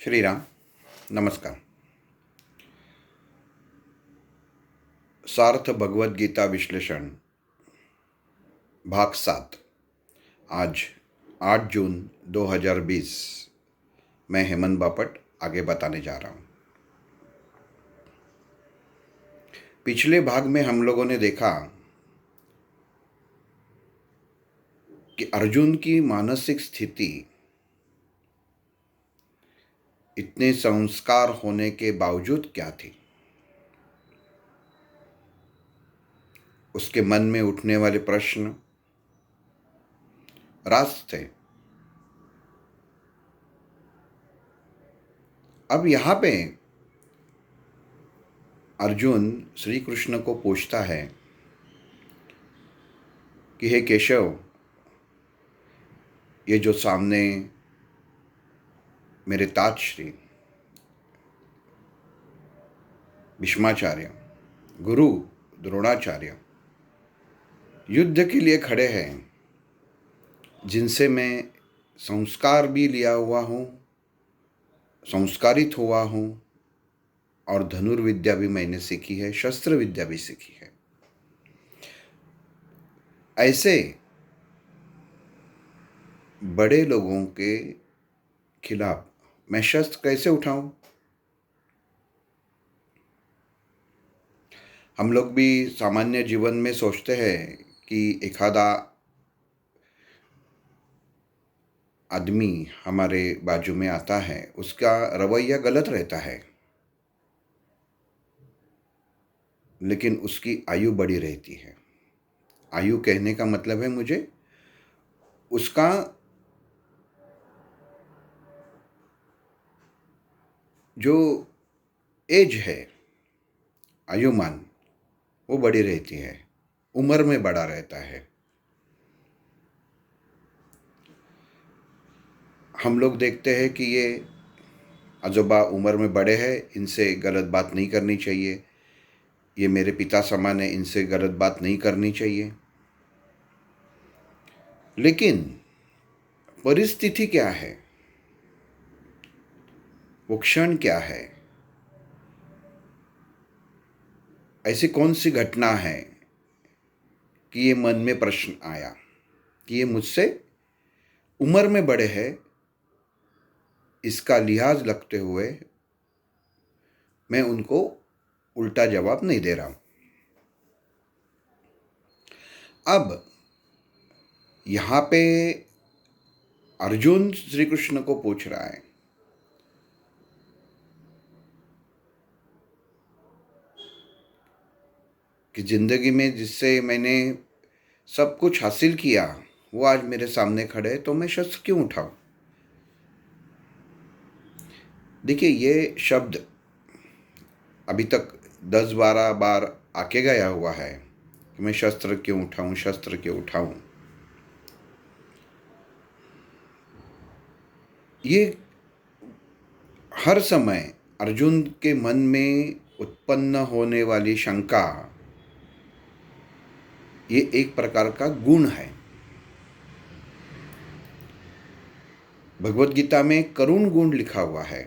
श्री राम। नमस्कार। सार्थ भगवद गीता विश्लेषण भाग 7। आज 8 जून 2020। मैं हेमंत बापट आगे बताने जा रहा हूँ। पिछले भाग में हम लोगों ने देखा कि अर्जुन की मानसिक स्थिति इतने संस्कार होने के बावजूद क्या थी। उसके मन में उठने वाले प्रश्न रास्त थे। अब यहाँ पे अर्जुन श्री कृष्ण को पूछता है कि हे केशव, ये जो सामने मेरे तात श्री भीष्माचार्य, गुरु द्रोणाचार्य युद्ध के लिए खड़े हैं, जिनसे मैं संस्कार भी लिया हुआ हूँ, संस्कारित हुआ हूँ और धनुर्विद्या भी मैंने सीखी है, शस्त्र विद्या भी सीखी है। ऐसे बड़े लोगों के खिलाफ मैं शस्त्र कैसे उठाऊं? हम लोग भी सामान्य जीवन में सोचते हैं कि एखादा आदमी हमारे बाजू में आता है, उसका रवैया गलत रहता है, लेकिन उसकी आयु बड़ी रहती है। आयु कहने का मतलब है मुझे उसका जो एज है, आयुमान, वो बड़ी रहती है, उम्र में बड़ा रहता है। हम लोग देखते हैं कि ये अजोबा उम्र में बड़े हैं, इनसे गलत बात नहीं करनी चाहिए, ये मेरे पिता समान है, इनसे गलत बात नहीं करनी चाहिए। लेकिन परिस्थिति क्या है, वो क्षण क्या है, ऐसी कौन सी घटना है कि ये मन में प्रश्न आया कि ये मुझसे उम्र में बड़े हैं, इसका लिहाज रखते हुए मैं उनको उल्टा जवाब नहीं दे रहा हूं। अब यहाँ पे अर्जुन श्री कृष्ण को पूछ रहा है कि जिंदगी में जिससे मैंने सब कुछ हासिल किया, वो आज मेरे सामने खड़े हैं, तो मैं शस्त्र क्यों उठाऊं? देखिए, ये शब्द अभी तक 10-12 बार आके गया हुआ है कि मैं शस्त्र क्यों उठाऊं, शस्त्र क्यों उठाऊं। ये हर समय अर्जुन के मन में उत्पन्न होने वाली शंका, ये एक प्रकार का गुण है। भगवत गीता में करुण गुण लिखा हुआ है,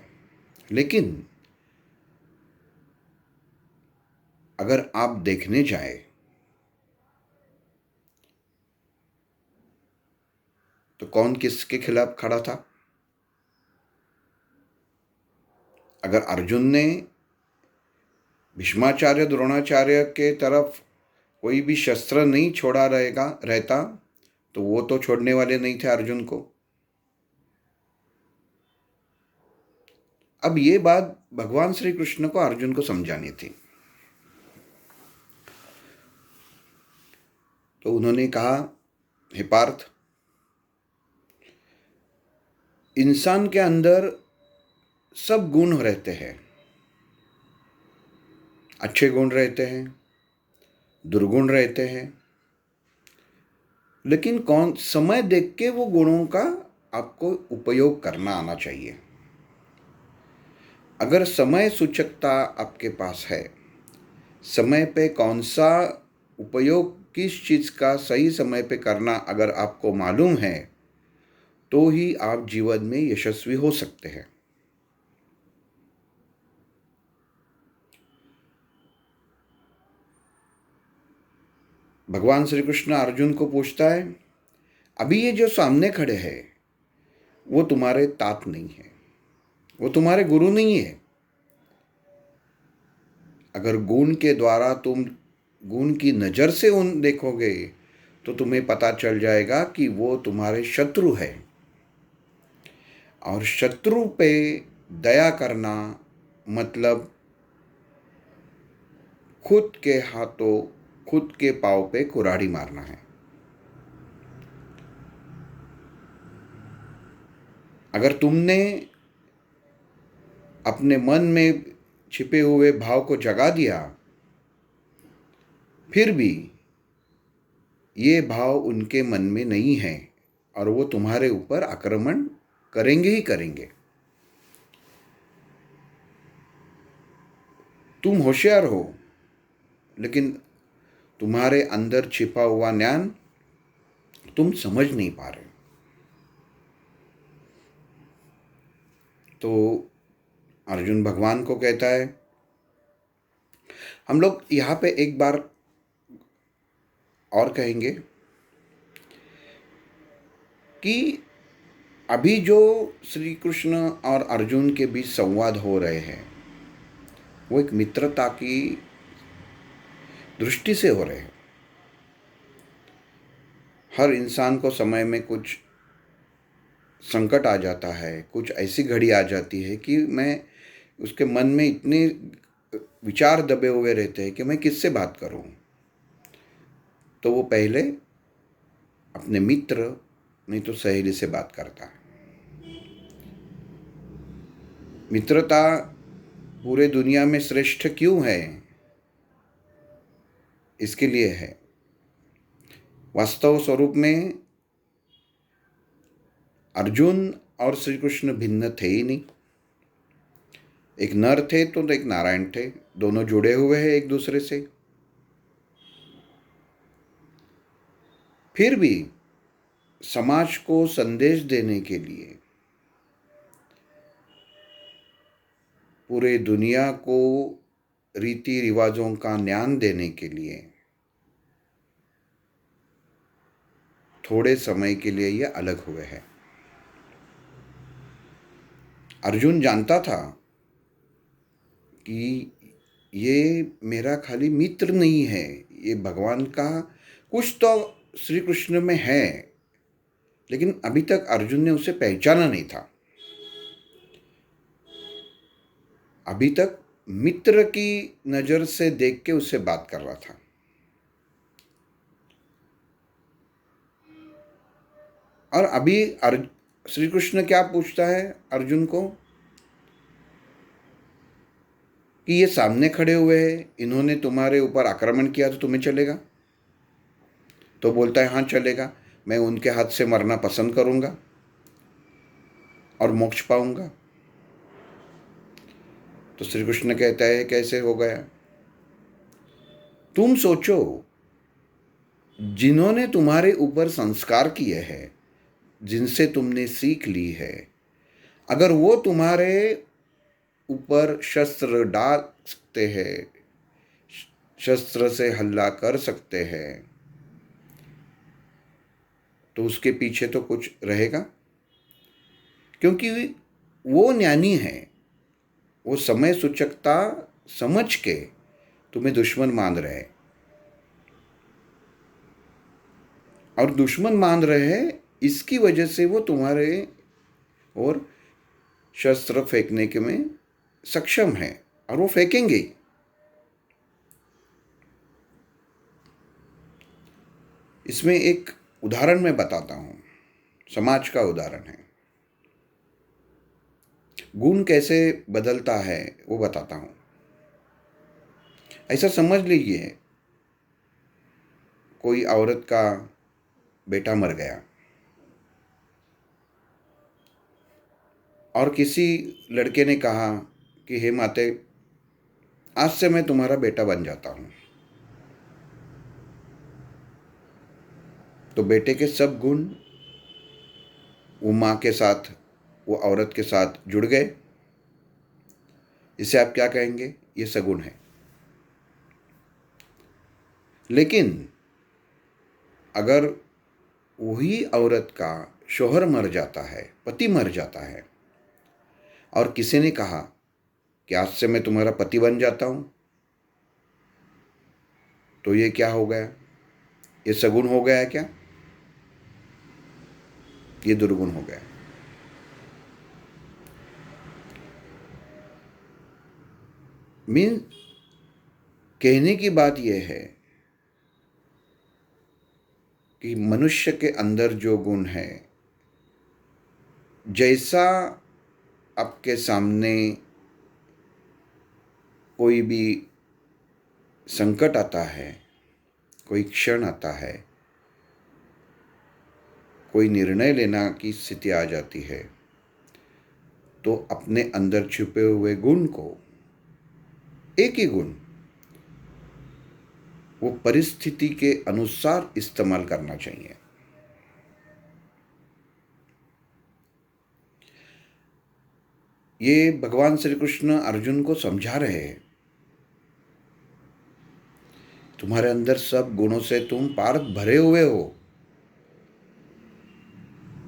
लेकिन अगर आप देखने जाए तो कौन किसके खिलाफ खड़ा था? अगर अर्जुन ने भीष्माचार्य द्रोणाचार्य के तरफ कोई भी शस्त्र नहीं छोड़ा रहता तो वो तो छोड़ने वाले नहीं थे अर्जुन को। अब ये बात भगवान श्री कृष्ण को अर्जुन को समझानी थी, तो उन्होंने कहा, हे पार्थ, इंसान के अंदर सब गुण रहते हैं। अच्छे गुण रहते हैं, दुर्गुण रहते हैं, लेकिन कौन समय देख के वो गुणों का आपको उपयोग करना आना चाहिए। अगर समय सूचकता आपके पास है, समय पे कौन सा उपयोग किस चीज़ का सही समय पे करना अगर आपको मालूम है, तो ही आप जीवन में यशस्वी हो सकते हैं। भगवान श्री कृष्ण अर्जुन को पूछता है, अभी ये जो सामने खड़े हैं वो तुम्हारे तात नहीं है, वो तुम्हारे गुरु नहीं है। अगर गुण के द्वारा तुम गुण की नज़र से उन देखोगे तो तुम्हें पता चल जाएगा कि वो तुम्हारे शत्रु है। और शत्रु पे दया करना मतलब खुद के हाथों खुद के पाँव पे कुल्हाड़ी मारना है। अगर तुमने अपने मन में छिपे हुए भाव को जगा दिया, फिर भी ये भाव उनके मन में नहीं है और वो तुम्हारे ऊपर आक्रमण करेंगे ही करेंगे। तुम होशियार हो, लेकिन तुम्हारे अंदर छिपा हुआ ज्ञान तुम समझ नहीं पा रहे। तो अर्जुन भगवान को कहता है, हम लोग यहाँ पे एक बार और कहेंगे कि अभी जो श्री कृष्ण और अर्जुन के बीच संवाद हो रहे हैं वो एक मित्रता की दृष्टि से हो रहे हैं। हर इंसान को समय में कुछ संकट आ जाता है, कुछ ऐसी घड़ी आ जाती है कि उसके मन में इतने विचार दबे हुए रहते हैं कि मैं किससे बात करूं। तो वो पहले अपने मित्र नहीं तो सहेली से बात करता है। मित्रता पूरे दुनिया में श्रेष्ठ क्यों है, इसके लिए है। वास्तव स्वरूप में अर्जुन और श्री कृष्ण भिन्न थे ही नहीं। एक नर थे तो एक नारायण थे, दोनों जुड़े हुए हैं एक दूसरे से। फिर भी समाज को संदेश देने के लिए, पूरे दुनिया को रीति रिवाजों का ज्ञान देने के लिए थोड़े समय के लिए ये अलग हुए हैं। अर्जुन जानता था कि ये मेरा खाली मित्र नहीं है, ये भगवान का कुछ तो श्री कृष्ण में है, लेकिन अभी तक अर्जुन ने उसे पहचाना नहीं था। अभी तक मित्र की नज़र से देख के उससे बात कर रहा था। और अभी श्री कृष्ण क्या पूछता है अर्जुन को कि ये सामने खड़े हुए हैं, इन्होंने तुम्हारे ऊपर आक्रमण किया तो तुम्हें चलेगा? तो बोलता है, हाँ चलेगा, मैं उनके हाथ से मरना पसंद करूंगा और मोक्ष पाऊंगा। तो श्री कृष्ण कहता है, कैसे हो गया? तुम सोचो, जिन्होंने तुम्हारे ऊपर संस्कार किए हैं, जिनसे तुमने सीख ली है, अगर वो तुम्हारे ऊपर शस्त्र डाल सकते हैं, शस्त्र से हमला कर सकते हैं, तो उसके पीछे तो कुछ रहेगा। क्योंकि वो ज्ञानी है, वो समय सूचकता समझ के तुम्हें दुश्मन मान रहे हैं। और दुश्मन मान रहे हैं इसकी वजह से वो तुम्हारे और शस्त्र फेंकने के में सक्षम है, और वो फेंकेंगे। इसमें एक उदाहरण मैं बताता हूँ, समाज का उदाहरण है। गुण कैसे बदलता है वो बताता हूँ। ऐसा समझ लीजिए, कोई औरत का बेटा मर गया और किसी लड़के ने कहा कि हे माते, आज से मैं तुम्हारा बेटा बन जाता हूँ। तो बेटे के सब गुण वो माँ के साथ, वो औरत के साथ जुड़ गए। इसे आप क्या कहेंगे? ये सगुण है। लेकिन अगर वही औरत का शौहर मर जाता है, पति मर जाता है, और किसी ने कहा कि आज से मैं तुम्हारा पति बन जाता हूं, तो ये क्या हो गया? ये सगुन हो गया है क्या? ये दुर्गुण हो गया। मीन कहने की बात यह है कि मनुष्य के अंदर जो गुण है, जैसा आपके सामने कोई भी संकट आता है, कोई क्षण आता है, कोई निर्णय लेना की स्थिति आ जाती है, तो अपने अंदर छुपे हुए गुण को, एक ही गुण, वो परिस्थिति के अनुसार इस्तेमाल करना चाहिए। ये भगवान श्री कृष्ण अर्जुन को समझा रहे हैं, तुम्हारे अंदर सब गुणों से तुम पार भरे हुए हो,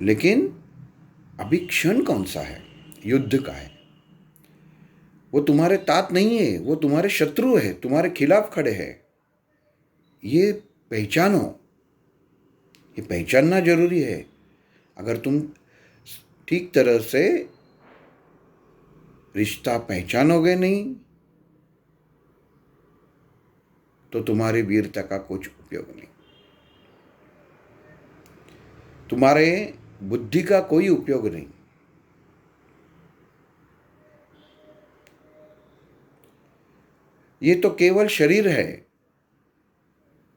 लेकिन अभी क्षण कौन सा है? युद्ध का है। वो तुम्हारे तात नहीं है, वो तुम्हारे शत्रु है, तुम्हारे खिलाफ खड़े हैं। ये पहचानो, ये पहचानना जरूरी है। अगर तुम ठीक तरह से रिश्ता पहचानोगे नहीं, तो तुम्हारी वीरता का कुछ उपयोग नहीं, तुम्हारे बुद्धि का कोई उपयोग नहीं। ये तो केवल शरीर है,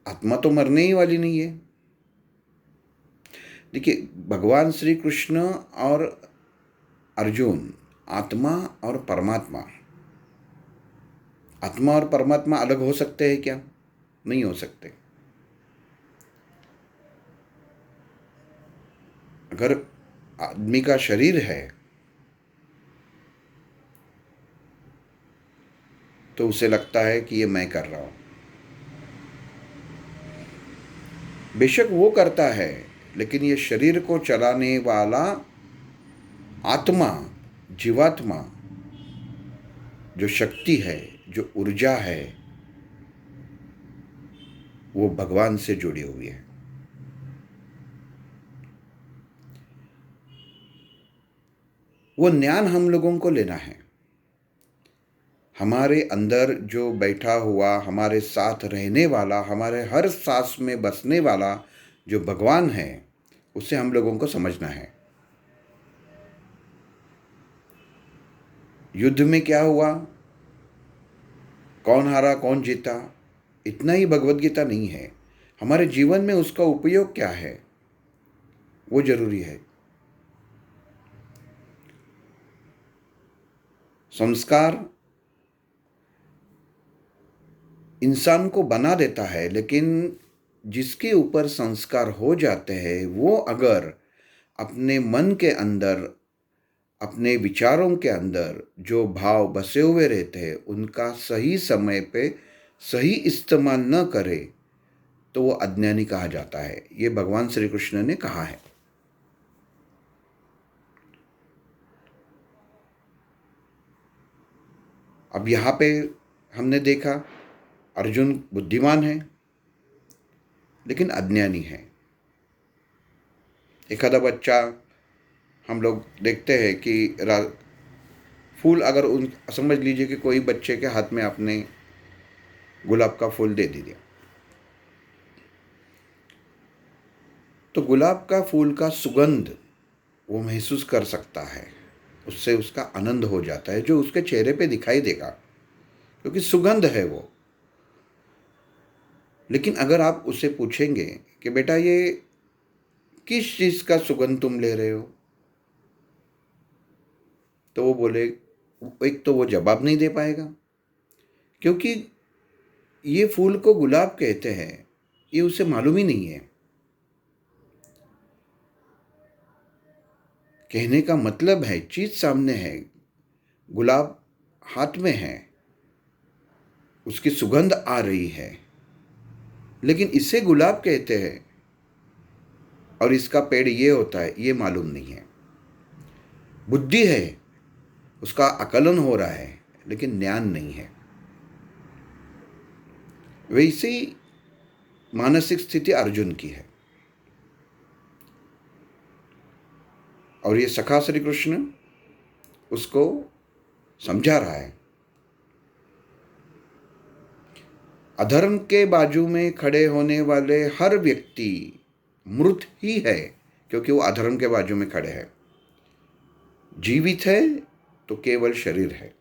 आत्मा तो मरने ही वाली नहीं है। देखिए, भगवान श्री कृष्ण और अर्जुन, आत्मा और परमात्मा, आत्मा और परमात्मा अलग हो सकते हैं क्या? नहीं हो सकते। अगर आदमी का शरीर है तो उसे लगता है कि ये मैं कर रहा हूं। बेशक वो करता है, लेकिन ये शरीर को चलाने वाला आत्मा, जीवात्मा, जो शक्ति है, जो ऊर्जा है, वो भगवान से जुड़ी हुई है। वो ज्ञान हम लोगों को लेना है। हमारे अंदर जो बैठा हुआ, हमारे साथ रहने वाला, हमारे हर सांस में बसने वाला जो भगवान है, उसे हम लोगों को समझना है। युद्ध में क्या हुआ, कौन हारा कौन जीता, इतना ही भगवत गीता नहीं है। हमारे जीवन में उसका उपयोग क्या है, वो जरूरी है। संस्कार इंसान को बना देता है, लेकिन जिसके ऊपर संस्कार हो जाते हैं, वो अगर अपने मन के अंदर, अपने विचारों के अंदर जो भाव बसे हुए रहते हैं, उनका सही समय पे सही इस्तेमाल न करे, तो वो अज्ञानी कहा जाता है। ये भगवान श्री कृष्ण ने कहा है। अब यहाँ पे हमने देखा, अर्जुन बुद्धिमान है लेकिन अज्ञानी है। एखादा बच्चा, हम लोग देखते हैं कि फूल, अगर उन समझ लीजिए कि कोई बच्चे के हाथ में आपने गुलाब का फूल दे दिया, तो गुलाब का फूल का सुगंध वो महसूस कर सकता है, उससे उसका आनंद हो जाता है, जो उसके चेहरे पे दिखाई देगा, क्योंकि सुगंध है वो। लेकिन अगर आप उससे पूछेंगे कि बेटा ये किस चीज़ का सुगंध तुम ले रहे हो, तो वो बोले, एक तो वो जवाब नहीं दे पाएगा, क्योंकि ये फूल को गुलाब कहते हैं, ये उसे मालूम ही नहीं है। कहने का मतलब है, चीज़ सामने है, गुलाब हाथ में है, उसकी सुगंध आ रही है, लेकिन इसे गुलाब कहते हैं, और इसका पेड़ ये होता है ये मालूम नहीं है। बुद्धि है, उसका आकलन हो रहा है, लेकिन ज्ञान नहीं है। वैसी मानसिक स्थिति अर्जुन की है। और ये सखा श्री कृष्ण उसको समझा रहा है। अधर्म के बाजू में खड़े होने वाले हर व्यक्ति मृत ही है, क्योंकि वो अधर्म के बाजू में खड़े हैं। जीवित है तो केवल शरीर है।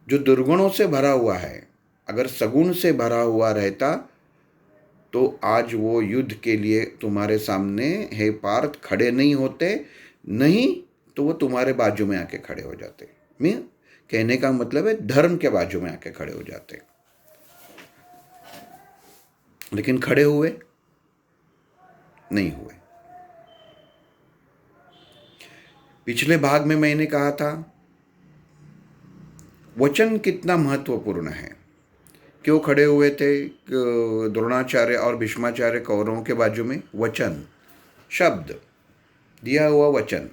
जो दुर्गुणों से भरा हुआ है, अगर सगुण से भरा हुआ रहता तो आज वो युद्ध के लिए तुम्हारे सामने हे पार्थ खड़े नहीं होते, नहीं तो वो तुम्हारे बाजू में आके खड़े हो जाते। मैं कहने का मतलब है धर्म के बाजू में आके खड़े हो जाते। लेकिन खड़े हुए नहीं हुए। पिछले भाग में मैंने कहा था वचन कितना महत्वपूर्ण है। क्यों खड़े हुए थे द्रोणाचार्य और भीष्माचार्य कौरवों के बाजू में? वचन, शब्द, दिया हुआ वचन।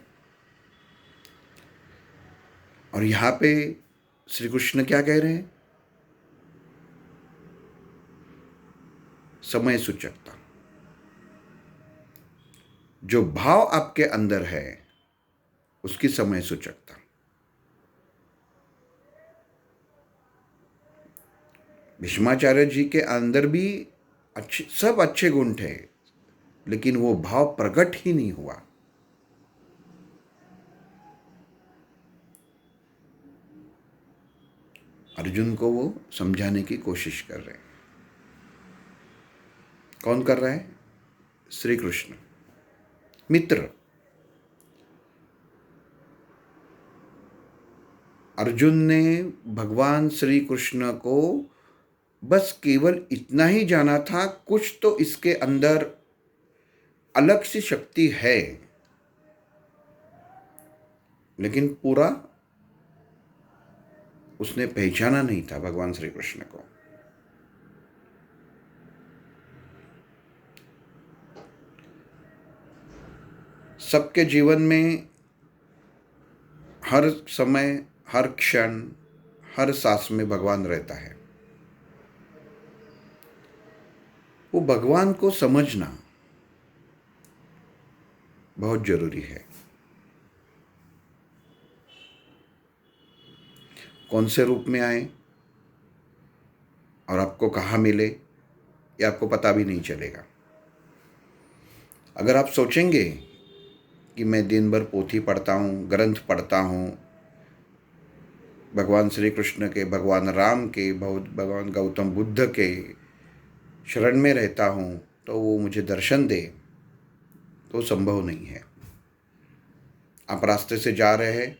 और यहां पे श्री कृष्ण क्या कह रहे हैं? समय सूचकता। जो भाव आपके अंदर है उसकी समय सूचकता। भीष्माचार्य जी के अंदर भी सब अच्छे गुण थे, लेकिन वो भाव प्रकट ही नहीं हुआ। अर्जुन को वो समझाने की कोशिश कर रहे हैं। कौन कर रहा है? श्री कृष्ण, मित्र। अर्जुन ने भगवान श्री कृष्ण को बस केवल इतना ही जाना था, कुछ तो इसके अंदर अलग सी शक्ति है, लेकिन पूरा उसने पहचाना नहीं था भगवान श्री कृष्ण को। सबके जीवन में हर समय, हर क्षण, हर सांस में भगवान रहता है। वो भगवान को समझना बहुत जरूरी है। कौन से रूप में आए और आपको कहाँ मिले ये आपको पता भी नहीं चलेगा। अगर आप सोचेंगे कि मैं दिन भर पोथी पढ़ता हूँ, ग्रंथ पढ़ता हूँ, भगवान श्री कृष्ण के, भगवान राम के, भगवान गौतम बुद्ध के शरण में रहता हूँ तो वो मुझे दर्शन दे, तो संभव नहीं है। आप रास्ते से जा रहे हैं,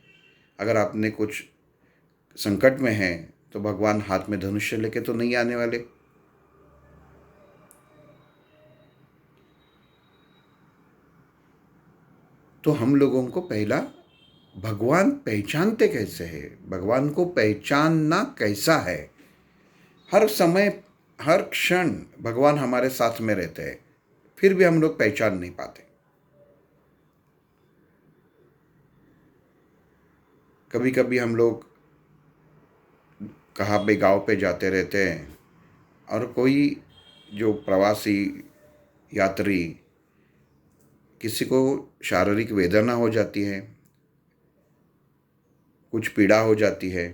अगर आपने कुछ संकट में है तो भगवान हाथ में धनुष्य लेके तो नहीं आने वाले। तो हम लोगों को पहला भगवान पहचानते कैसे है, भगवान को पहचानना कैसा है। हर समय, हर क्षण भगवान हमारे साथ में रहते हैं, फिर भी हम लोग पहचान नहीं पाते। कभी कभी हम लोग कहाँ पे गांव पे जाते रहते हैं और कोई जो प्रवासी यात्री, किसी को शारीरिक वेदना हो जाती है, कुछ पीड़ा हो जाती है,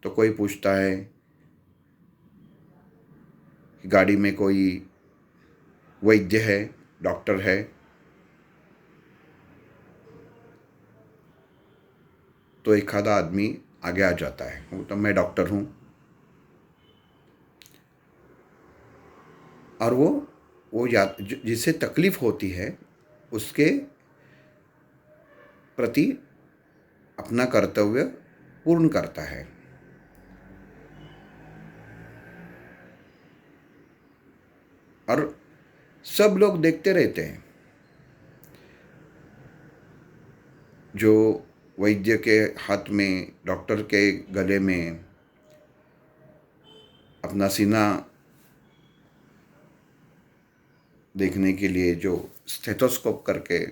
तो कोई पूछता है कि गाड़ी में कोई वैद्य है, डॉक्टर है? तो एक आधा आदमी आगे आ जाता है, वो तो मैं डॉक्टर हूँ। और वो जिसे तकलीफ होती है उसके प्रति अपना कर्तव्य पूर्ण करता है। और सब लोग देखते रहते हैं। जो वैद्य के हाथ में, डॉक्टर के गले में अपना सीना देखने के लिए जो स्टेथोस्कोप करके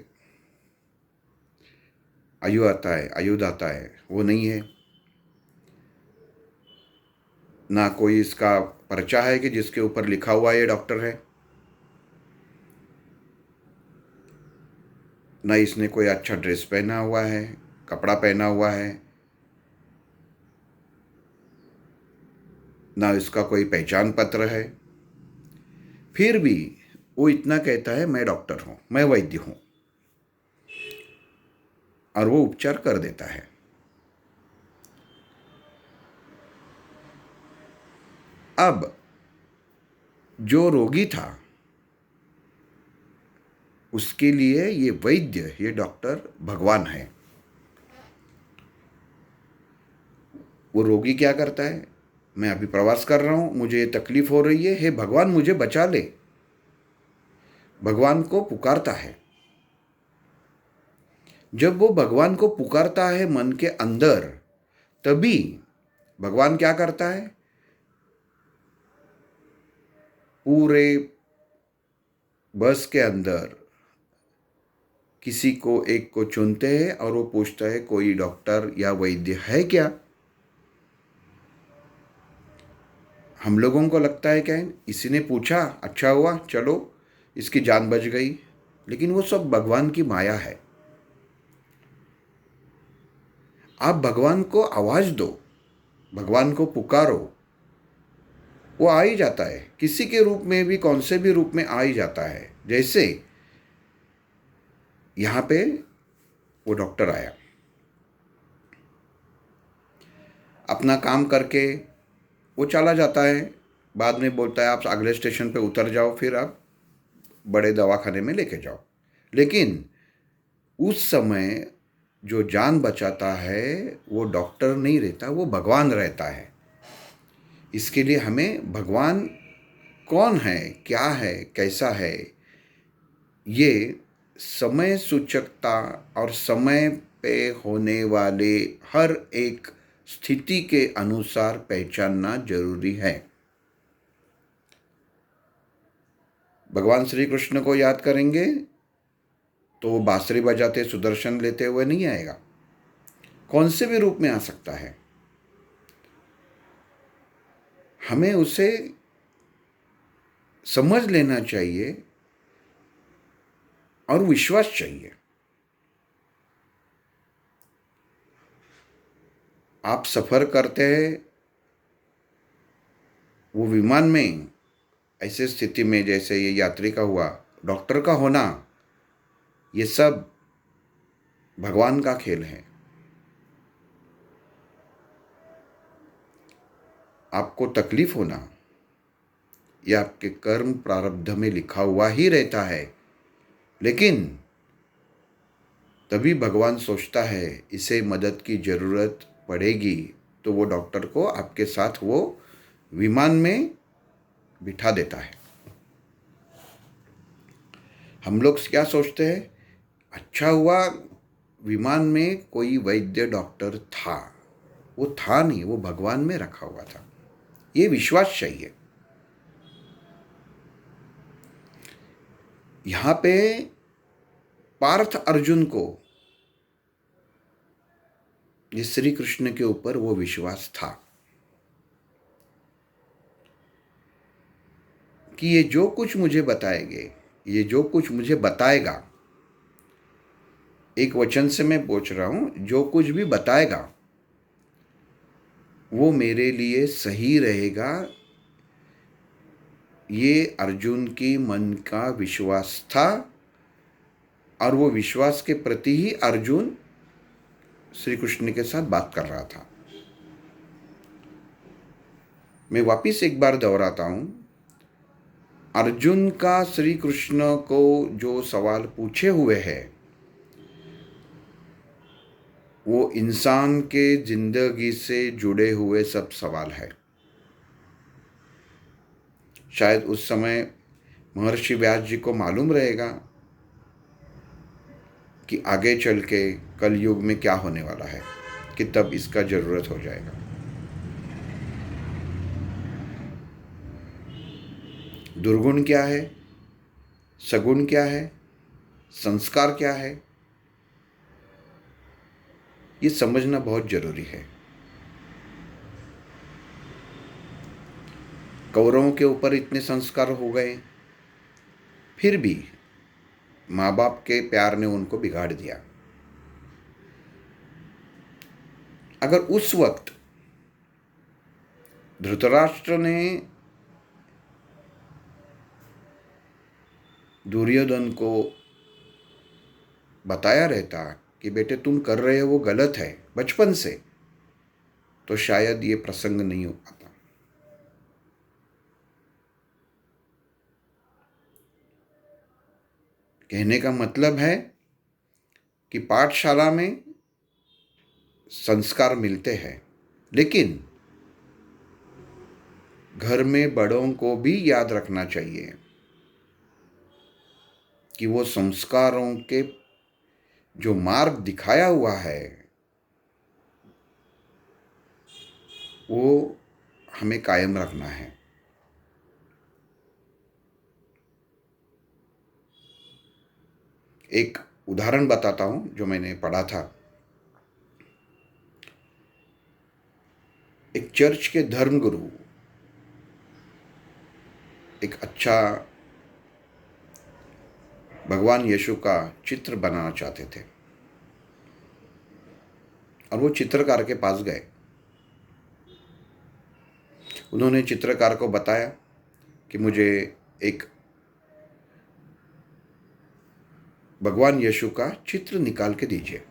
आयुध आता है वो नहीं है। ना कोई इसका पर्चा है कि जिसके ऊपर लिखा हुआ ये डॉक्टर है। ना इसने कोई अच्छा ड्रेस पहना हुआ है, कपड़ा पहना हुआ है। ना इसका कोई पहचान पत्र है। फिर भी वो इतना कहता है, मैं डॉक्टर हूँ, मैं वैद्य हूँ, और वो उपचार कर देता है। अब जो रोगी था उसके लिए ये वैद्य, ये डॉक्टर भगवान है। वो रोगी क्या करता है, मैं अभी प्रवास कर रहा हूँ, मुझे ये तकलीफ हो रही है, हे भगवान मुझे बचा ले, भगवान को पुकारता है। जब वो भगवान को पुकारता है मन के अंदर, तभी भगवान क्या करता है, पूरे बस के अंदर किसी को एक को चुनते हैं और वो पूछता है कोई डॉक्टर या वैद्य है क्या। हम लोगों को लगता है क्या इसी ने पूछा, अच्छा हुआ, चलो इसकी जान बच गई। लेकिन वो सब भगवान की माया है। आप भगवान को आवाज दो, भगवान को पुकारो, वो आ ही जाता है। किसी के रूप में भी, कौन से भी रूप में आ ही जाता है। जैसे यहाँ पे वो डॉक्टर आया, अपना काम करके वो चला जाता है। बाद में बोलता है आप अगले स्टेशन पे उतर जाओ, फिर आप बड़े दवाखाने में लेके जाओ। लेकिन उस समय जो जान बचाता है वो डॉक्टर नहीं रहता, वो भगवान रहता है। इसके लिए हमें भगवान कौन है, क्या है, कैसा है, ये समय सूचकता और समय पे होने वाले हर एक स्थिति के अनुसार पहचानना जरूरी है। भगवान श्री कृष्ण को याद करेंगे तो वो बांसुरी बजाते सुदर्शन लेते हुए नहीं आएगा, कौन से भी रूप में आ सकता है। हमें उसे समझ लेना चाहिए और विश्वास चाहिए। आप सफर करते हैं, वो विमान में ऐसे स्थिति में जैसे ये यात्री का हुआ, डॉक्टर का होना, ये सब भगवान का खेल है। आपको तकलीफ होना यह आपके कर्म प्रारब्ध में लिखा हुआ ही रहता है। लेकिन तभी भगवान सोचता है इसे मदद की ज़रूरत पड़ेगी, तो वो डॉक्टर को आपके साथ वो विमान में बिठा देता है। हम लोग क्या सोचते हैं, अच्छा हुआ विमान में कोई वैद्य डॉक्टर था। वो था नहीं, वो भगवान में रखा हुआ था। ये विश्वास चाहिए। यहाँ पे पार्थ अर्जुन को ये श्री कृष्ण के ऊपर वो विश्वास था कि ये जो कुछ मुझे बताएंगे, ये जो कुछ मुझे बताएगा, एक वचन से मैं पूछ रहा हूं, जो कुछ भी बताएगा वो मेरे लिए सही रहेगा। ये अर्जुन की मन का विश्वास था और वो विश्वास के प्रति ही अर्जुन श्री कृष्ण के साथ बात कर रहा था। मैं वापिस एक बार दोहराता हूं, अर्जुन का श्री कृष्ण को जो सवाल पूछे हुए हैं वो इंसान के जिंदगी से जुड़े हुए सब सवाल है। शायद उस समय महर्षि व्यास जी को मालूम रहेगा कि आगे चल के कलयुग में क्या होने वाला है, कि तब इसका जरूरत हो जाएगा। दुर्गुण क्या है, सगुण क्या है, संस्कार क्या है, ये समझना बहुत जरूरी है। कौरवों के ऊपर इतने संस्कार हो गए, फिर भी माँ बाप के प्यार ने उनको बिगाड़ दिया। अगर उस वक्त धृतराष्ट्र ने दुर्योधन को बताया रहता कि बेटे तुम कर रहे हो वो गलत है बचपन से, तो शायद ये प्रसंग नहीं हो पाता। कहने का मतलब है कि पाठशाला में संस्कार मिलते हैं, लेकिन घर में बड़ों को भी याद रखना चाहिए कि वो संस्कारों के जो मार्ग दिखाया हुआ है वो हमें कायम रखना है। एक उदाहरण बताता हूं जो मैंने पढ़ा था। एक चर्च के धर्मगुरु एक अच्छा भगवान यीशु का चित्र बनाना चाहते थे और वो चित्रकार के पास गए। उन्होंने चित्रकार को बताया कि मुझे एक भगवान यीशु का चित्र निकाल के दीजिए।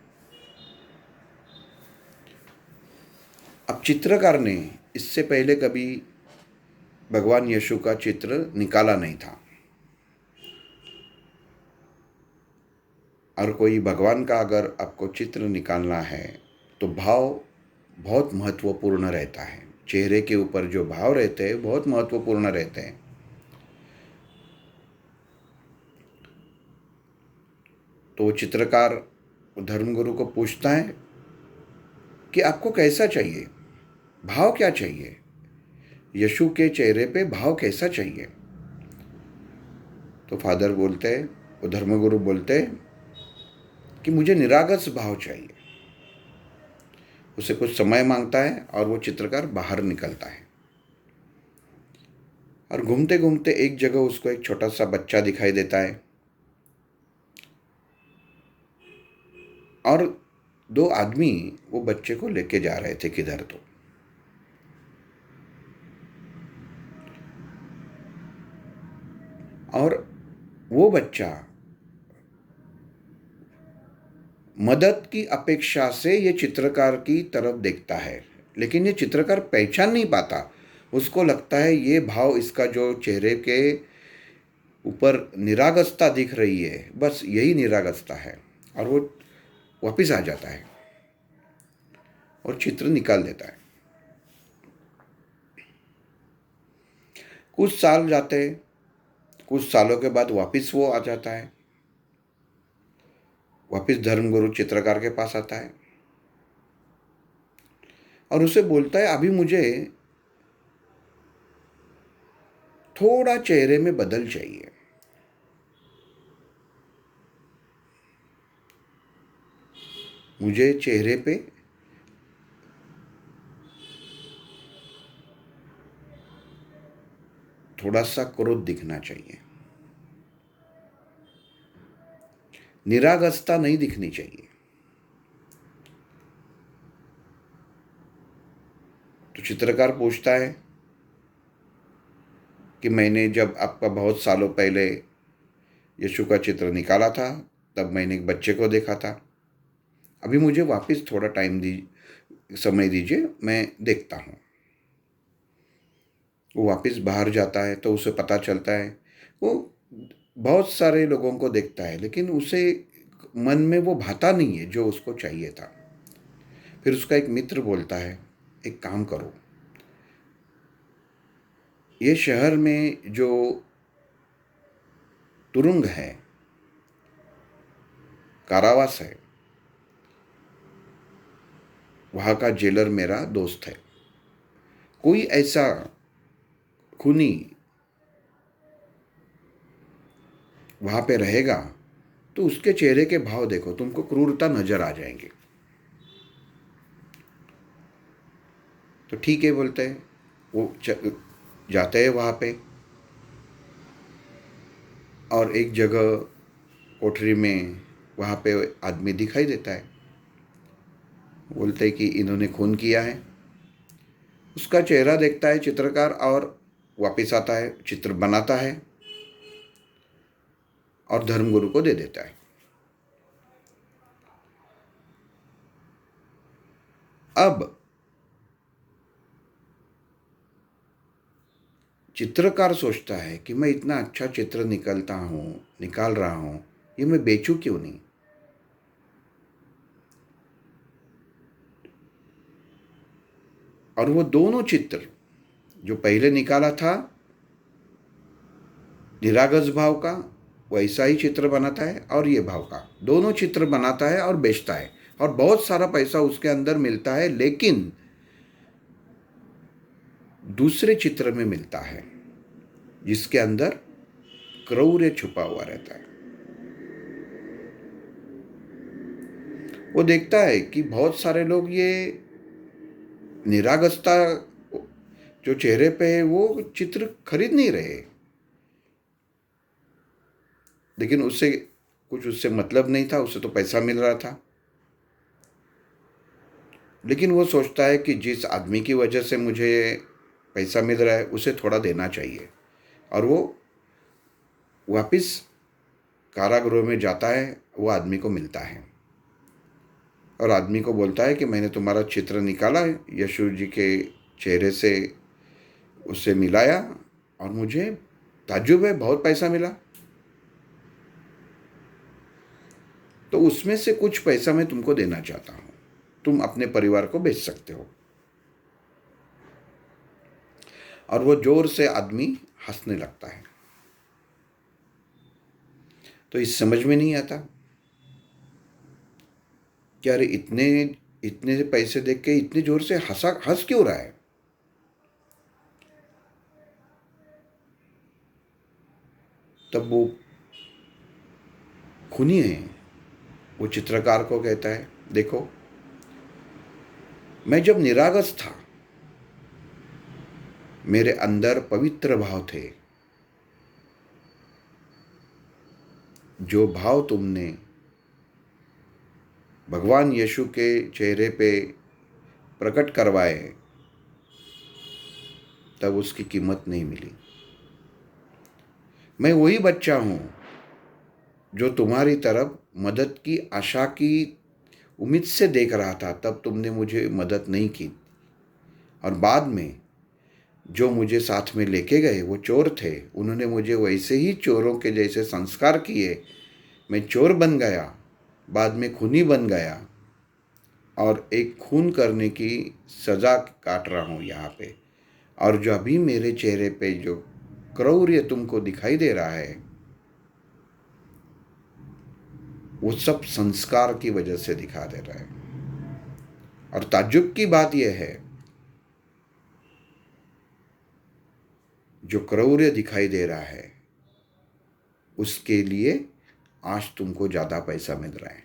अब चित्रकार ने इससे पहले कभी भगवान यीशु का चित्र निकाला नहीं था, और कोई भगवान का अगर आपको चित्र निकालना है तो भाव बहुत महत्वपूर्ण रहता है। चेहरे के ऊपर जो भाव रहते हैं बहुत महत्वपूर्ण रहते हैं। तो चित्रकार धर्मगुरु को पूछता है कि आपको कैसा चाहिए, भाव क्या चाहिए, यीशु के चेहरे पे भाव कैसा चाहिए। तो फादर बोलते हैं, वो धर्मगुरु बोलते हैं कि मुझे निरागस भाव चाहिए। उसे कुछ समय मांगता है और वो चित्रकार बाहर निकलता है और घूमते घूमते एक जगह उसको एक छोटा सा बच्चा दिखाई देता है और दो आदमी वो बच्चे को लेके जा रहे थे किधर। तो और वो बच्चा मदद की अपेक्षा से ये चित्रकार की तरफ देखता है, लेकिन ये चित्रकार पहचान नहीं पाता। उसको लगता है ये भाव, इसका जो चेहरे के ऊपर निरागसता दिख रही है, बस यही निरागसता है, और वो वापिस आ जाता है और चित्र निकाल देता है। कुछ साल जाते हैं, कुछ सालों के बाद वापिस वो आ जाता है। वापिस धर्मगुरु चित्रकार के पास आता है और उसे बोलता है अभी मुझे थोड़ा चेहरे में बदल चाहिए। मुझे चेहरे पे थोड़ा सा क्रोध दिखना चाहिए, निरागसता नहीं दिखनी चाहिए। तो चित्रकार पूछता है कि मैंने जब आपका बहुत सालों पहले यीशु का चित्र निकाला था तब मैंने एक बच्चे को देखा था, अभी मुझे वापस थोड़ा समय दीजिए, मैं देखता हूँ। वो वापस बाहर जाता है तो उसे पता चलता है वो बहुत सारे लोगों को देखता है, लेकिन उसे मन में वो भाता नहीं है जो उसको चाहिए था। फिर उसका एक मित्र बोलता है एक काम करो, ये शहर में जो तुरुंग है, कारावास है, वहाँ का जेलर मेरा दोस्त है। कोई ऐसा खूनी वहाँ पे रहेगा तो उसके चेहरे के भाव देखो, तुमको क्रूरता नजर आ जाएंगे। तो ठीक है बोलते हैं, वो जाते हैं वहाँ पे, और एक जगह कोठरी में वहाँ पे आदमी दिखाई देता है। बोलते हैं कि इन्होंने खून किया है। उसका चेहरा देखता है चित्रकार और वापस आता है, चित्र बनाता है और धर्मगुरु को दे देता है। अब चित्रकार सोचता है कि मैं इतना अच्छा चित्र निकाल रहा हूँ, ये मैं बेचूं क्यों नहीं। और वो दोनों चित्र जो पहले निकाला था निरागस भाव का, वैसा ही चित्र बनाता है, और ये भाव का दोनों चित्र बनाता है और बेचता है, और बहुत सारा पैसा उसके अंदर मिलता है। लेकिन दूसरे चित्र में मिलता है जिसके अंदर क्रौर्य छुपा हुआ रहता है। वो देखता है कि बहुत सारे लोग ये निरागसता जो चेहरे पे है वो चित्र खरीद नहीं रहे, लेकिन उससे मतलब नहीं था, उससे तो पैसा मिल रहा था। लेकिन वो सोचता है कि जिस आदमी की वजह से मुझे पैसा मिल रहा है उसे थोड़ा देना चाहिए, और वो वापस कारागृह में जाता है। वो आदमी को मिलता है और आदमी को बोलता है कि मैंने तुम्हारा चित्र निकाला है, यशु जी के चेहरे से उससे मिलाया, और मुझे ताज्जुब है, बहुत पैसा मिला। तो उसमें से कुछ पैसा मैं तुमको देना चाहता हूँ, तुम अपने परिवार को बेच सकते हो। और वो जोर से आदमी हंसने लगता है। तो इस समझ में नहीं आता कि अरे इतने इतने पैसे देख के इतने जोर से हंस क्यों रहा है। तब वो खूनी है, वो चित्रकार को कहता है, देखो मैं जब निरागस था मेरे अंदर पवित्र भाव थे। जो भाव तुमने भगवान यीशु के चेहरे पे प्रकट करवाए तब उसकी कीमत नहीं मिली। मैं वही बच्चा हूँ जो तुम्हारी तरफ मदद की आशा की उम्मीद से देख रहा था, तब तुमने मुझे मदद नहीं की। और बाद में जो मुझे साथ में लेके गए वो चोर थे, उन्होंने मुझे वैसे ही चोरों के जैसे संस्कार किए। मैं चोर बन गया, बाद में खूनी बन गया, और एक खून करने की सज़ा काट रहा हूँ यहाँ पे। और जो अभी मेरे चेहरे पे जो क्रौर्य तुमको दिखाई दे रहा है वो सब संस्कार की वजह से दिखा दे रहा है। और ताज्जुब की बात यह है, जो क्रौर्य दिखाई दे रहा है उसके लिए आज तुमको ज़्यादा पैसा मिल रहा है।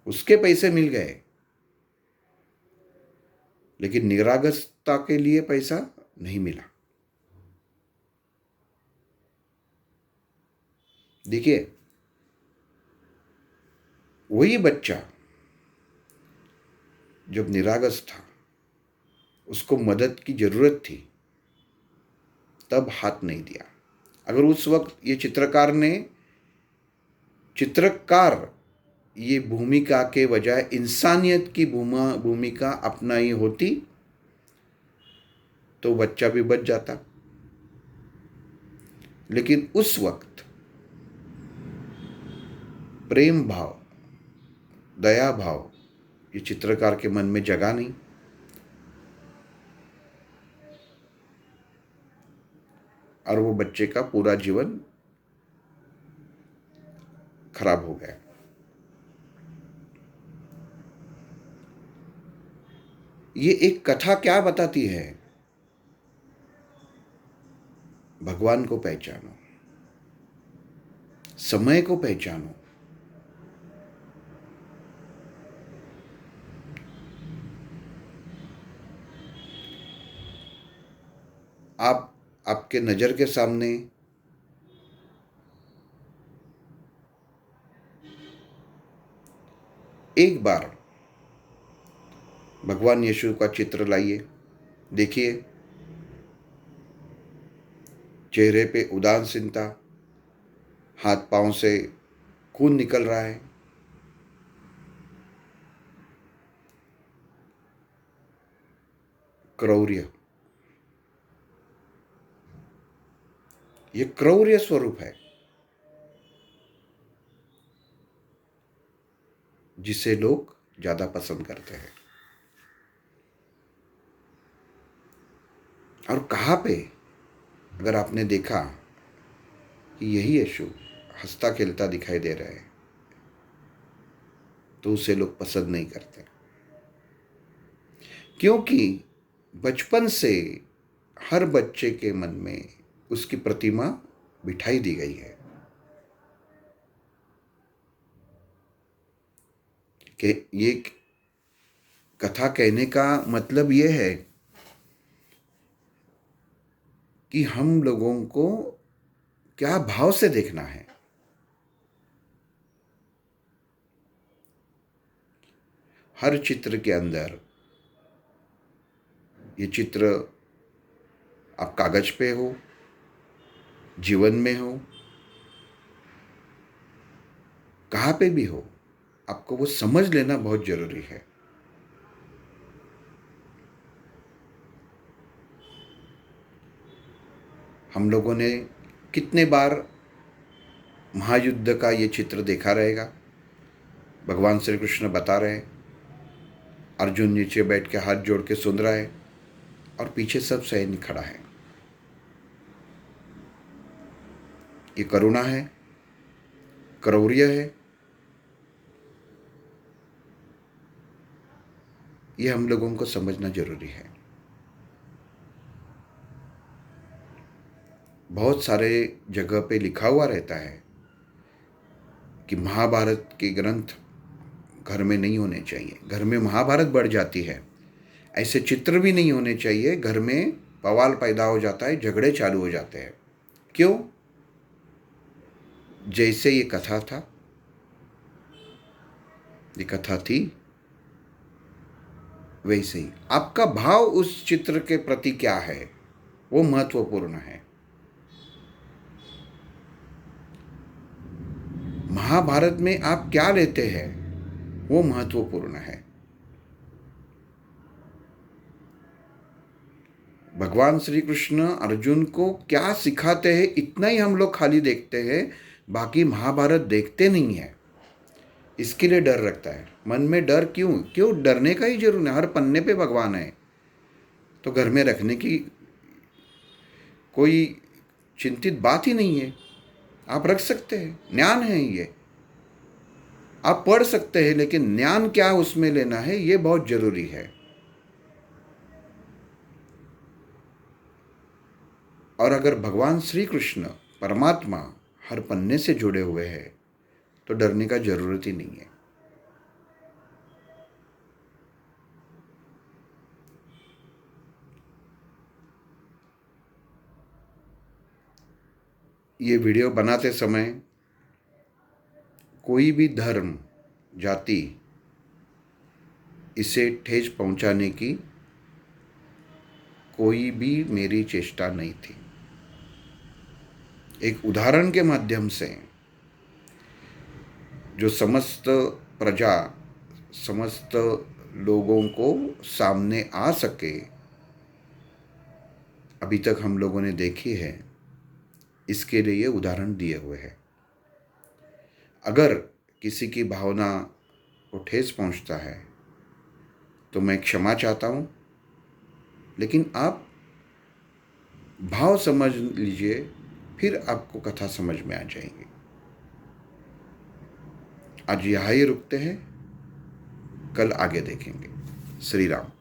उसके पैसे मिल गए, लेकिन निरागसता के लिए पैसा नहीं मिला। देखिए, वही बच्चा जब निरागस था उसको मदद की ज़रूरत थी, तब हाथ नहीं दिया। अगर उस वक्त ये चित्रकार ये भूमिका के बजाय इंसानियत की भूमिका अपनाई होती तो बच्चा भी बच जाता। लेकिन उस वक्त प्रेम भाव, दया भाव ये चित्रकार के मन में जगा नहीं, और वो बच्चे का पूरा जीवन खराब हो गया। ये एक कथा क्या बताती है? भगवान को पहचानो। समय को पहचानो। आपके नज़र के सामने एक बार भगवान यीशु का चित्र लाइए, देखिए चेहरे पे उदासीनता, हाथ पांव से खून निकल रहा है, क्रौर्य, ये क्रौर्य स्वरूप है जिसे लोग ज्यादा पसंद करते हैं। और कहाँ पे अगर आपने देखा कि यही यीशु हंसता खेलता दिखाई दे रहा है तो उसे लोग पसंद नहीं करते, क्योंकि बचपन से हर बच्चे के मन में उसकी प्रतिमा बिठाई दी गई है कि ये कथा कहने का मतलब ये है कि हम लोगों को क्या भाव से देखना है। हर चित्र के अंदर, ये चित्र आप कागज पे हो, जीवन में हो, कहाँ पे भी हो, आपको वो समझ लेना बहुत जरूरी है। हम लोगों ने कितने बार महायुद्ध का ये चित्र देखा रहेगा। भगवान श्री कृष्ण बता रहे हैं, अर्जुन नीचे बैठ के हाथ जोड़ के सुन रहा है और पीछे सब सैन्य खड़ा है। ये करुणा है, क्रौर्य है, ये हम लोगों को समझना जरूरी है। बहुत सारे जगह पे लिखा हुआ रहता है कि महाभारत के ग्रंथ घर में नहीं होने चाहिए, घर में महाभारत बढ़ जाती है। ऐसे चित्र भी नहीं होने चाहिए, घर में बवाल पैदा हो जाता है, झगड़े चालू हो जाते हैं। क्यों? जैसे ये कथा था, ये कथा थी, वैसे ही आपका भाव उस चित्र के प्रति क्या है वो महत्वपूर्ण है। महाभारत में आप क्या लेते हैं वो महत्वपूर्ण है। भगवान श्री कृष्ण अर्जुन को क्या सिखाते हैं इतना ही हम लोग खाली देखते हैं, बाकी महाभारत देखते नहीं है। इसके लिए डर रखता है मन में। डर क्यों डरने का ही जरूर नहीं। हर पन्ने पे भगवान है तो घर में रखने की कोई चिंतित बात ही नहीं है। आप रख सकते हैं, ज्ञान है ये, आप पढ़ सकते हैं, लेकिन ज्ञान क्या उसमें लेना है ये बहुत जरूरी है। और अगर भगवान श्री कृष्ण परमात्मा हर पन्ने से जुड़े हुए हैं तो डरने का जरूरत ही नहीं है। ये वीडियो बनाते समय कोई भी धर्म, जाति, इसे ठेस पहुंचाने की कोई भी मेरी चेष्टा नहीं थी। एक उदाहरण के माध्यम से जो समस्त प्रजा, समस्त लोगों को सामने आ सके, अभी तक हम लोगों ने देखी है, इसके लिए ये उदाहरण दिए हुए हैं। अगर किसी की भावना को ठेस पहुंचता है तो मैं क्षमा चाहता हूं, लेकिन आप भाव समझ लीजिए, फिर आपको कथा समझ में आ जाएगी। आज यहाँ ही रुकते हैं, कल आगे देखेंगे। श्री राम।